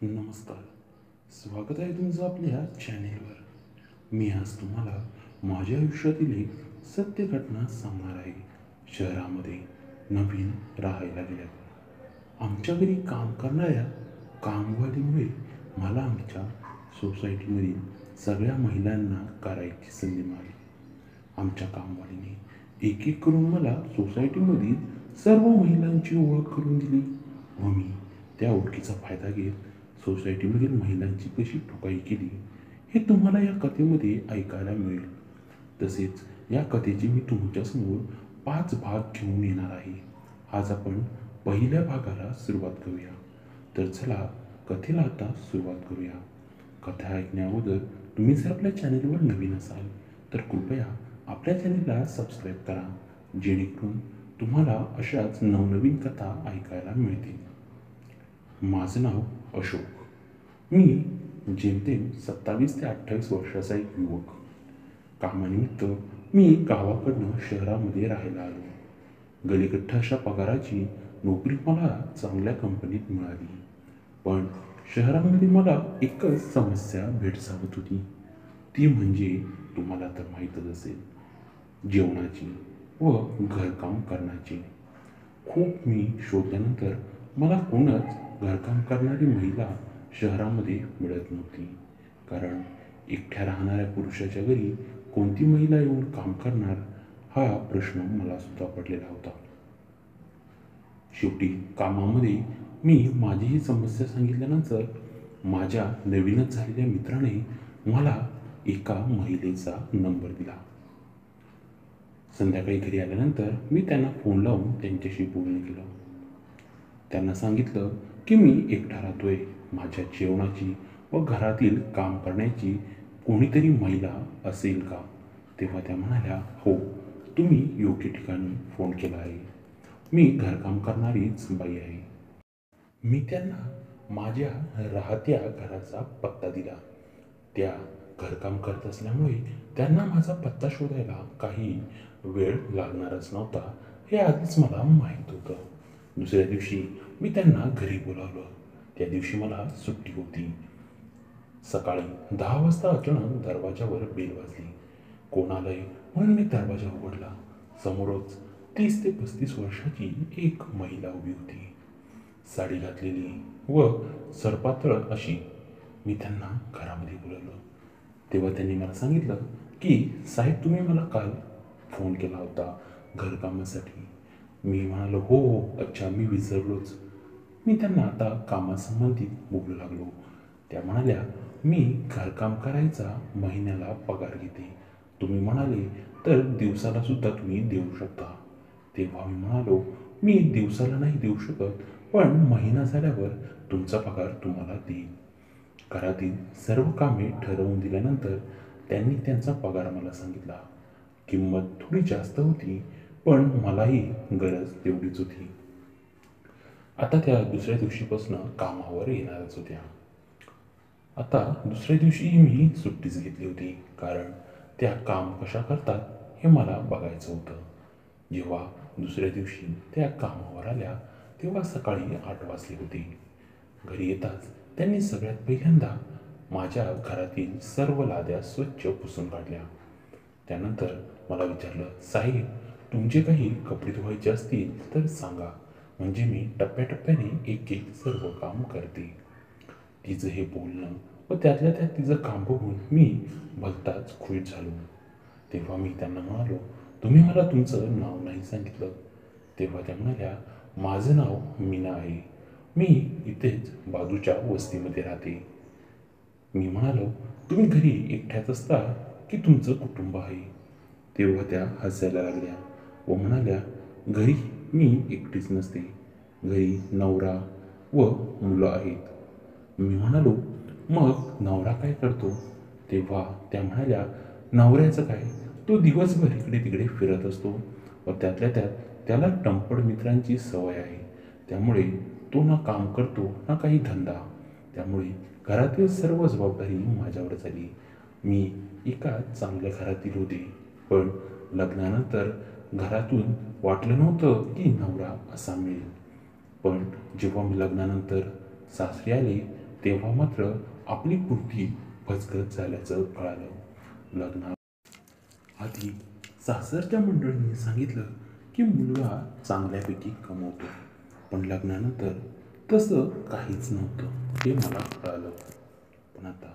नमस्कार. स्वागत आहे तुमचं आपल्या चॅनेलवर. मी आज तुम्हाला माझ्या आयुष्यातील एक सत्य घटना सांगणार आहे. शहरामध्ये नवीन राहायला गेल्यावर आमच्या घरी काम करणाऱ्या कामवालीमुळे मला आमच्या सोसायटीमधील सगळ्या महिलांना करायची संधी मिळाली. आमच्या कामवालीने एक एक करून मला सोसायटीमधील सर्व महिलांची ओळख करून दिली व मी त्या ओळखीचा फायदा घेत सोसायटीमधील महिलांची कशी ठोकाई केली हे तुम्हाला या कथेमध्ये ऐकायला मिळेल. तसेच या कथेचे मी तुमच्यासमोर 5 भाग घेऊन येणार आहे. आज आपण पहिल्या भागाला सुरुवात करूया. तर चला कथेला आता सुरुवात करूया. कथा ऐकण्याअगोदर तुम्ही जर आपल्या चॅनेलवर नवीन असाल तर कृपया आपल्या चॅनेलला सबस्क्राईब करा, जेणेकरून तुम्हाला अशाच नवनवीन कथा ऐकायला मिळतील. माझं नाव अशोक. मी जेमतेम 27 ते 28 वर्षाचा एक युवक. कामानिमित्त मी गावाकडनं शहरामध्ये राहायला आलो. गलीकठ्ठ अशा पगाराची नोकरी मला चांगल्या कंपनीत मिळाली. पण शहरामध्ये मला एकच समस्या भेडसावत होती. ती म्हणजे तुम्हाला तर माहीतच असेल, जेवणाची व घरकाम करण्याची. खूप मी शोधल्यानंतर मला कोणच घरकाम करणारी महिला शहरामध्ये मिळत नव्हती. कारण एकट्या राहणाऱ्या पुरुषाच्या घरी कोणती महिला येऊन काम करणार हा प्रश्न मला सुद्धा पडलेला होता. शेवटी कामामध्ये मी माझी ही समस्या सांगितल्यानंतर माझ्या नवीनच झालेल्या मित्राने मला एका महिलेचा नंबर दिला. संध्याकाळी घरी आल्यानंतर मी त्यांना फोन लावून त्यांच्याशी बोलणं केलं. त्यांना सांगितलं की मी एकटा राहतोय. माझ्या जेवणाची व घरातील काम करण्याची कोणीतरी महिला असेल का? तेव्हा त्या म्हणाल्या, हो, तुम्ही योग्य ठिकाणी फोन केला आहे. मी घरकाम करणारीच बाई आहे. मी त्यांना माझ्या राहत्या घराचा पत्ता दिला. त्या घरकाम करत असल्यामुळे त्यांना माझा पत्ता शोधायला काही वेळ लागणारच नव्हता हे आधीच मला माहीत होतं. दुसऱ्या दिवशी मी त्यांना घरी बोलावलं. त्या दिवशी मला सुट्टी होती. सकाळी 10 वाजता अचानक दरवाजावर बेल वाजली. कोण आलंय म्हणून मी दरवाजा उघडला. समोरच 30 ते 35 वर्षाची एक महिला उभी होती, साडी घातलेली व सरपातळ अशी. मी त्यांना घरामध्ये बोलावलं. तेव्हा त्यांनी मला सांगितलं की साहेब, तुम्ही मला काल फोन केला होता घरकामासाठी. मी म्हणालो, हो हो, अच्छा, मी विसरलोच. मी त्यांना आता कामासंबंधित बोलू लागलो. त्या म्हणाल्या, मी घरकाम करायचा महिन्याला पगार घेते. तुम्ही म्हणाले तर दिवसाला सुद्धा तुम्ही देऊ शकता. तेव्हा मी म्हणालो, मी दिवसाला नाही देऊ शकत, पण महिना झाल्यावर तुमचा पगार तुम्हाला देईन. घरातील सर्व कामे ठरवून दिल्यानंतर त्यांनी त्यांचा पगार मला सांगितला. किंमत थोडी जास्त होती, पण मलाही गरज तेवढीच होती. आता त्या दुसऱ्या दिवशीपासून कामावर येणारच होत्या. आता दुसऱ्या दिवशीही मी सुट्टीच घेतली होती, कारण त्या काम कशा करतात हे मला बघायचं होतं. जेव्हा दुसऱ्या दिवशी त्या कामावर आल्या तेव्हा सकाळी 8 वाजले होते. घरी येताच त्यांनी सगळ्यात पहिल्यांदा माझ्या घरातील सर्व लाद्या स्वच्छ पुसून काढल्या. त्यानंतर मला विचारलं, साहेब, तुमचे काही कपडे धुवायचे असतील तर सांगा, म्हणजे मी टप्प्याटप्प्याने एक एक सर्व काम करते. तिचं हे बोलणं व त्यातल्या त्यात तिचं काम बघून मी भलताच खुश झालो. तेव्हा मी त्यांना म्हणालो, तुम्ही मला तुमचं नाव नाही सांगितलं. तेव्हा त्या म्हणाल्या, माझं नाव मीना आहे. मी इथेच बाजूच्या वस्तीमध्ये राहते. मी म्हणालो, तुम्ही घरी एकट्याच असता की तुमचं कुटुंब आहे? तेव्हा त्या हसायला लागल्या व म्हणाल्या, घरी मी एकटीच नसते. घरी नवरा व मुलं आहेत. मी म्हणालो, मग नवरा काय करतो? तेव्हा त्या म्हणाल्या, नवऱ्याचं काय, तो दिवसभर इकडे तिकडे फिरत असतो व त्यातल्या त्यात त्याला टंपड मित्रांची सवय आहे. त्यामुळे तो ना काम करतो ना काही धंदा. त्यामुळे घरातील सर्व जबाबदारी माझ्यावर झाली. मी एका चांगल्या घरातील होते, पण लग्नानंतर घरातून वाटलं नव्हतं की नवरा असा मिळेल. पण जेव्हा मी लग्नानंतर सासरी आले तेव्हा मात्र आपली बुद्धी फसगत झाल्याचं कळालं. लग्नाआधी सासरच्या मंडळींनी सांगितलं की मुलगा चांगल्यापैकी कमवतो, पण लग्नानंतर तसं काहीच नव्हतं हे मला कळालं. पण आता